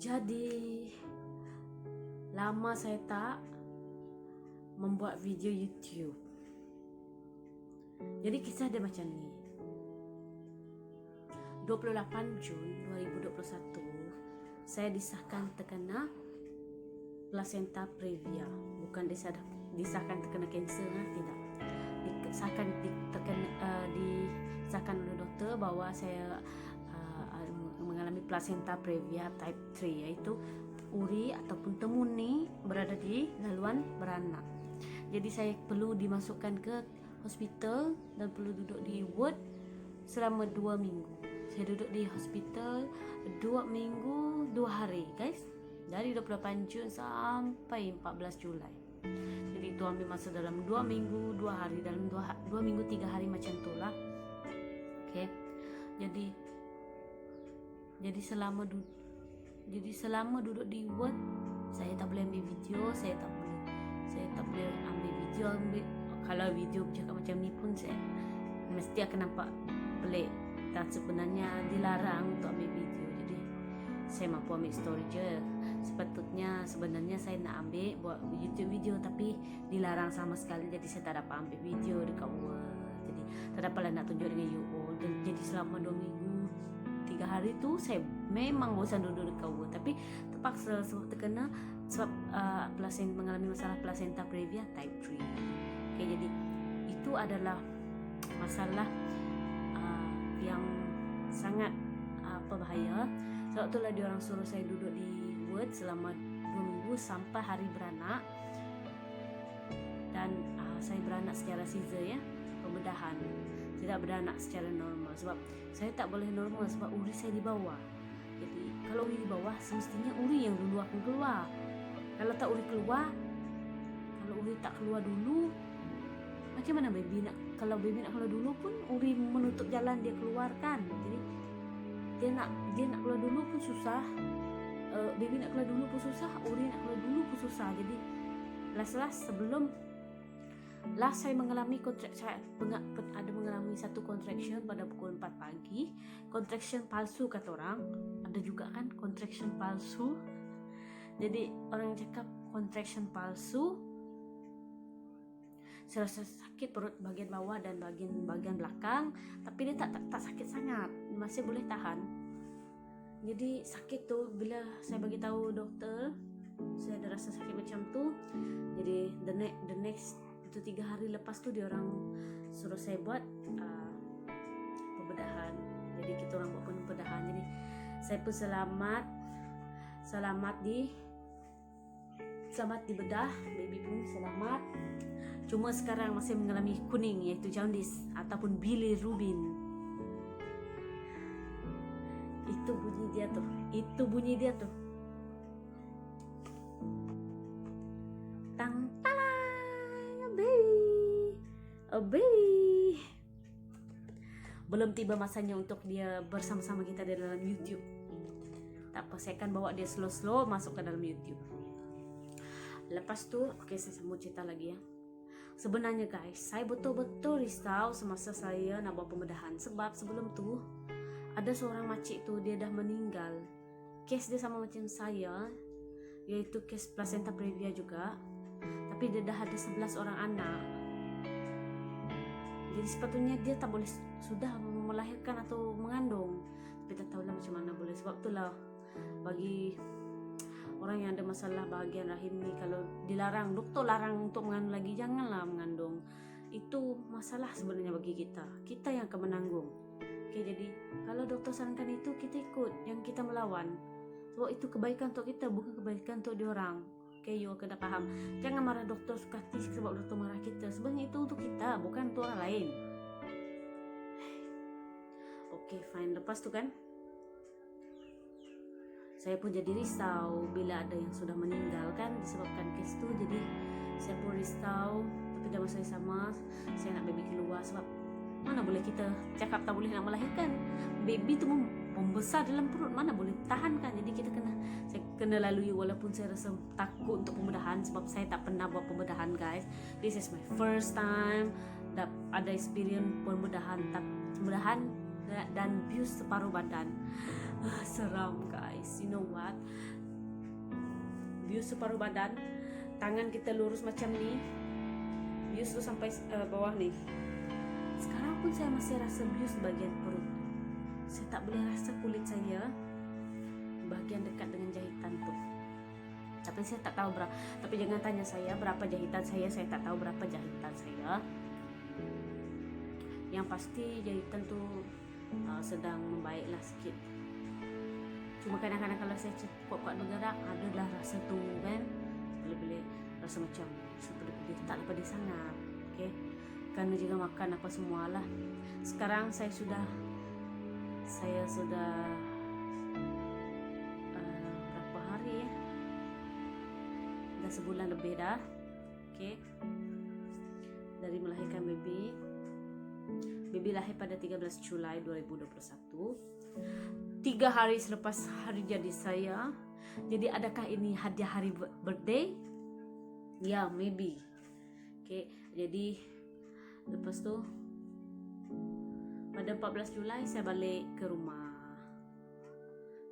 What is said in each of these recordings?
Jadi lama saya tak membuat video YouTube. Jadi kisah dia macam ni. 28 Jun 2021 saya disahkan terkena placenta previa. Bukan disahkan terkena kanser, tidak. Disahkan oleh doktor bahawa saya mengalami placenta previa type 3, iaitu uri ataupun temun ni berada di laluan beranak. Jadi saya perlu dimasukkan ke hospital dan perlu duduk di ward selama 2 minggu. Saya duduk di hospital 2 minggu 2 hari, guys. Dari 28 Jun sampai 14 Julai. Jadi itu ambil masa dalam 2 minggu 2 hari, dalam 2 minggu 3 hari macam tu lah. Okay. Jadi selama duduk di ward, saya tak boleh ambil video, saya tak boleh ambil video. Kalau video bercakap macam ni pun saya mesti akan nampak pelik. Dan sebenarnya dilarang untuk ambil video. Jadi saya mampu ambil story je. Sebenarnya saya nak ambil buat YouTube video, tapi dilarang sama sekali. Jadi saya tak dapat ambil video dekat ward. Jadi tak dapatlah nak tunjuk dengan you all. Dan jadi selama 2 minggu 3 hari tu saya memang bosan duduk dekat ward, tapi terpaksa sebab terkena mengalami masalah placenta previa type 3. Okay, jadi itu adalah masalah yang sangat bahaya. Sebab itulah diorang suruh saya duduk di ward selama 2 minggu sampai hari beranak. Dan saya beranak secara caesar, ya, pembedahan. Tidak beranak secara normal sebab saya tak boleh normal sebab uri saya di bawah. Jadi kalau uri di bawah semestinya uri yang dulu akan keluar. Kalau tak uri keluar, kalau uri tak keluar dulu, macam mana baby nak? Kalau baby nak keluar dulu pun uri menutup jalan dia keluarkan. Jadi dia nak keluar dulu pun susah. Baby nak keluar dulu pun susah, uri nak keluar dulu pun susah. Jadi sebelum saya mengalami mengalami satu contraction pada pukul 4 pagi. Contraction palsu kata orang. Ada juga kan contraction palsu. Jadi orang cakap contraction palsu. Saya rasa sakit perut bahagian bawah dan bahagian belakang, tapi dia tak sakit sangat, masih boleh tahan. Jadi sakit tu bila saya bagi tahu doktor saya ada rasa sakit macam tu. Jadi the next itu 3 hari lepas tu dia orang suruh saya buat pembedahan. Jadi kita orang buat pembedahan. Jadi saya pun selamat dibedah, baby pun selamat. Cuma sekarang masih mengalami kuning, iaitu jaundice ataupun bilirubin. Itu bunyi dia tu. Tang talang, a baby. Belum tiba masanya untuk dia bersama-sama kita di dalam YouTube. Tak apa, saya akan bawa dia slow-slow masuk ke dalam YouTube. Lepas tu, saya mau cerita lagi, ya. Sebenarnya guys, saya betul-betul risau semasa saya nak buat pembedahan. Sebab sebelum tu ada seorang makcik tu, dia dah meninggal. Kes dia sama macam saya, iaitu kes placenta previa juga. Tapi dia dah ada 11 orang anak. Jadi sepatutnya dia tak boleh sudah melahirkan atau mengandung. Tapi tak tahulah macam mana boleh. Sebab itulah bagi orang yang ada masalah bahagian rahim ni, kalau dilarang, doktor larang untuk mengandung lagi, janganlah mengandung. Itu masalah sebenarnya bagi kita yang akan menanggung. Jadi kalau doktor sarankan itu, kita ikut, yang kita melawan. Sebab itu kebaikan untuk kita, bukan kebaikan untuk diorang. You kena faham. Jangan marah doktor suka hati sebab doktor marah kita. Sebenarnya itu untuk kita, bukan untuk orang lain. Fine. Lepas tu kan, saya pun jadi risau bila ada yang sudah meninggal kan disebabkan kes tu. Jadi saya pun risau, tapi dalam masa yang sama saya nak baby keluar. Sebab mana boleh kita cakap tak boleh nak melahirkan. Baby tu membesar dalam perut, mana boleh tahan kan. Jadi saya kena lalui, walaupun saya rasa takut untuk pembedahan sebab saya tak pernah buat pembedahan, guys. This is my first time ada experience pembedahan dan bius separuh badan. Seram, guys. You know what? bius separuh badan, tangan kita lurus macam ni, bius tuh sampai bawah nih. Sekarang pun saya masih rasa bius bagian perut. Saya tak boleh rasa kulit saya bagian dekat dengan jahitan tuh. Tapi saya tak tahu berapa. Tapi jangan tanya saya berapa jahitan saya tak tahu berapa jahitan saya. Yang pasti jahitan tuh sedang membaiklah sedikit. Cuma kadang-kadang kalau saya kuat-kuat bergerak, adalah rasa tuh kan, boleh rasa macam seperti tak dapat sangat. Okay? Karena juga makan apa semualah. Sekarang saya sudah berapa hari ya? Dah sebulan lebih dah. Okay? Dari melahirkan baby. Baby lahir pada 13 Julai 2021. 3 hari selepas hari jadi saya. Jadi adakah ini hadiah hari birthday? Ya, maybe. Okay, jadi lepas tu pada 14 Julai saya balik ke rumah.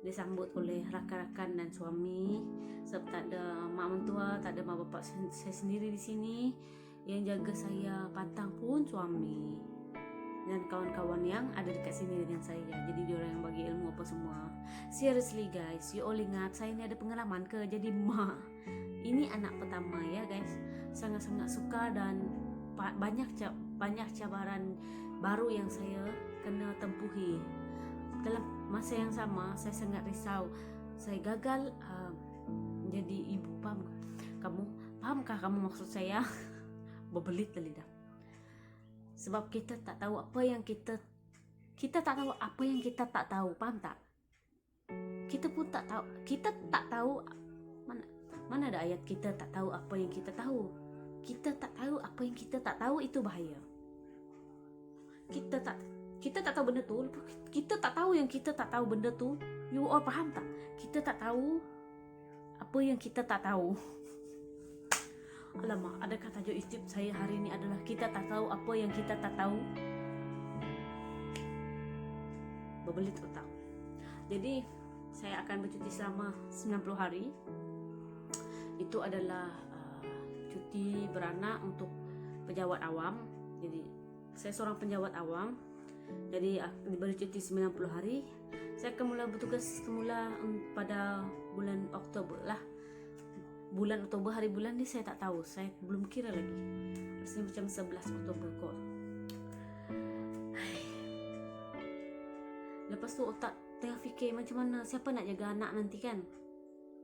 Disambut oleh rakan-rakan dan suami. Sebab tak ada mak mentua, tak ada mak bapak saya sendiri di sini. Yang jaga saya pantang pun suami dan kawan-kawan yang ada dekat sini dengan saya. Jadi diorang yang bagi ilmu apa semua. Seriously guys, you all ingat saya ni ada pengalaman ke jadi mak. Ini anak pertama ya guys. Sangat-sangat suka dan banyak cabaran baru yang saya kena tempuhi. Dalam masa yang sama saya sangat risau. Saya gagal jadi ibu. Pahamkah kamu maksud saya? Berbelit lidah. Sebab kita tak tahu apa yang kita tak tahu apa yang kita tak tahu, paham tak? Kita pun tak tahu mana ada ayat kita tak tahu apa yang kita tahu. Kita tak tahu apa yang kita tak tahu, itu bahaya. Kita tak tahu benda tu, kita tak tahu yang kita tak tahu benda tu. You all faham tak? Kita tak tahu apa yang kita tak tahu. Alamak, adakah tajuk istip saya hari ini adalah kita tak tahu apa yang kita tak tahu? Berbelit otak. Jadi saya akan bercuti selama 90 hari. Itu adalah cuti beranak untuk pejabat awam. Jadi saya seorang pejabat awam. Jadi diberi cuti 90 hari. Saya akan mula bertugas semula pada bulan Oktober lah. Bulan Oktober, hari bulan ni saya tak tahu. Saya belum kira lagi. Rasanya macam 11 Oktober kot. Lepas tu otak tengah fikir macam mana, siapa nak jaga anak nanti kan.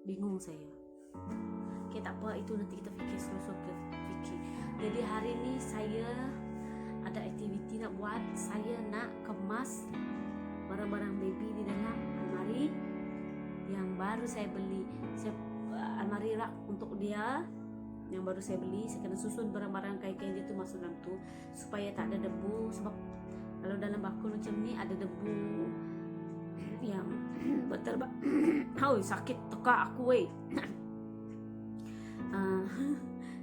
Bingung saya. Okay, tak apa, itu nanti kita fikir selusur ke fikir. Jadi hari ni saya ada aktiviti nak buat. Saya nak kemas barang-barang baby di dalam almari yang baru saya beli. Almari rak untuk dia yang baru saya beli. Saya kena susun barang-barang kain-kain dia tu masuk dalam tu supaya tak ada debu. Sebab kalau dalam bakul macam ni ada debu yang berterbang. Sakit tekak aku weh.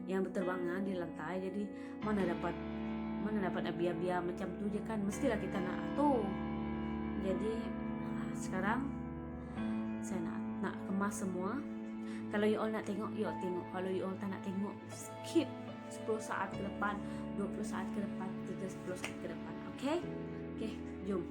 Yang berterbangan di lantai. Jadi mana dapat nak biar-biar macam tu je kan. Mestilah kita nak atur. Jadi sekarang saya nak kemas semua. Kalau you all nak tengok, you all tengok. Kalau you all tak nak tengok, skip 10 saat ke depan, 20 saat ke depan, 30 saat ke depan. Okay? Okay, jom.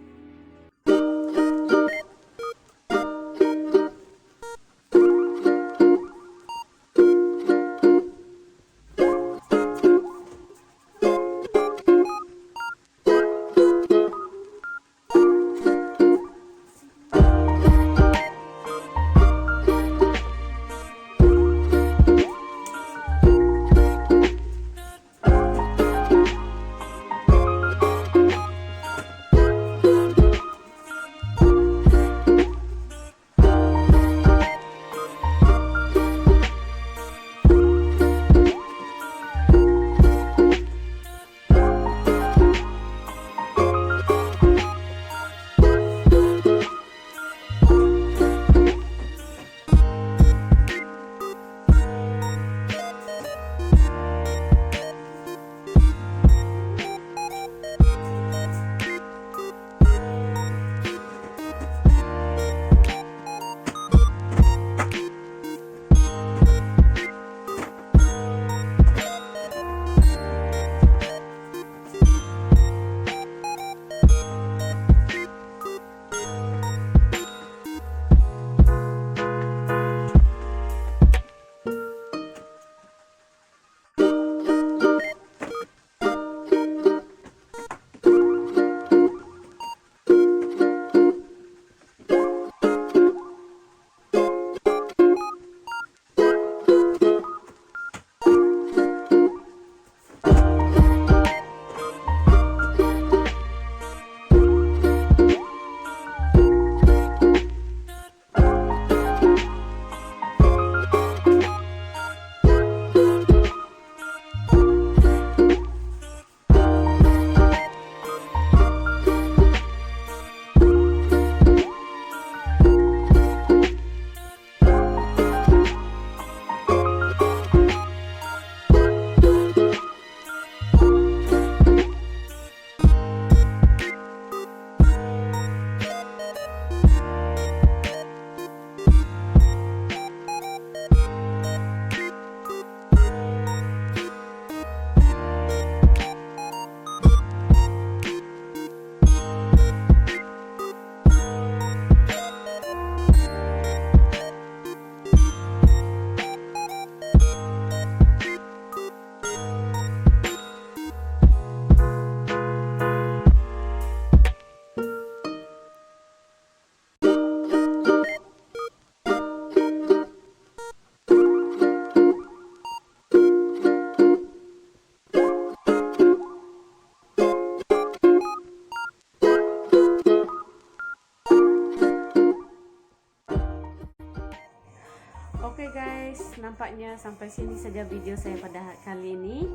nampaknya sampai sini saja video saya pada kali ini.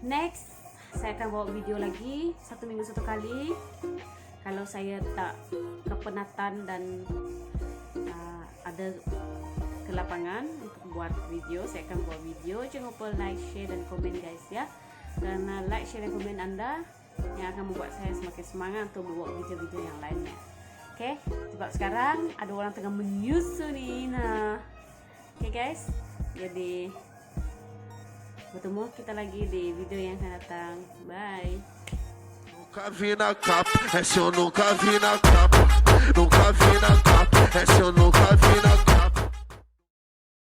Next, saya akan bawa video lagi 1 minggu 1 kali. Kalau saya tak kepenatan dan ada ke lapangan untuk buat video, saya akan buat video. Jangan lupa like, share dan komen guys ya. Karena like, share dan komen Anda yang akan membuat saya semakin semangat untuk membuat video-video yang lainnya. Oke, sebab sekarang ada orang tengah menyusu nih. Nah, oke guys, jadi bertemu kita lagi di video yang akan datang. Bye. Nunca vi na capa, essa eu nunca vi na capa. Nunca vi na capa, essa eu nunca vi na capa.